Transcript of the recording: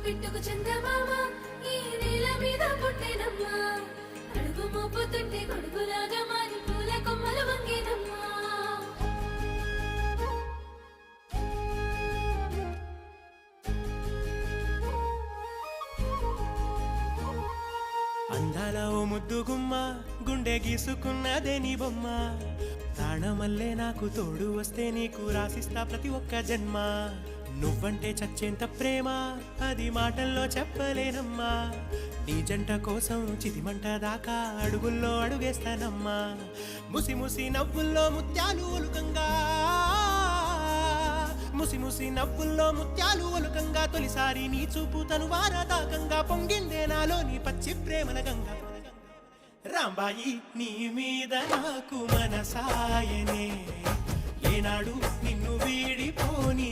పిట్టుకు చందమామ ఈ నేల మీద పుట్టేనమ్మా అడుగు మోపుతుంటే గొడుగులాగా మారి పూల కొమ్మలు వంగేనమ్మా అందాల ఓ ముద్దు గుమ్మ గుండె గీసుకున్నదే నీ బొమ్మ ప్రాణమల్లే నాకు తోడు వస్తే నీకు రాసిస్తా ప్రతి ఒక్క జన్మ నువ్వంటే చచ్చేంత ప్రేమ అది మాటల్లో చెప్పలేనమ్మా నీ జంట కోసం చితిమంట దాకా అడుగుల్లో అడుగేస్తానమ్మా ముసి ముసి నవ్వుల్లో ముత్యాలు ఒలుకంగా ముసి ముసి నవ్వుల్లో ముత్యాలు ఒలుకంగా తొలిసారి నీ చూపు తను వారదాకంగా పొంగిందే నాలో నీ పచ్చి ప్రేమల గంగా రాంబాయి నీ మీద నాకు మనసాయనే ఏనాడు నిన్ను వీడిపోని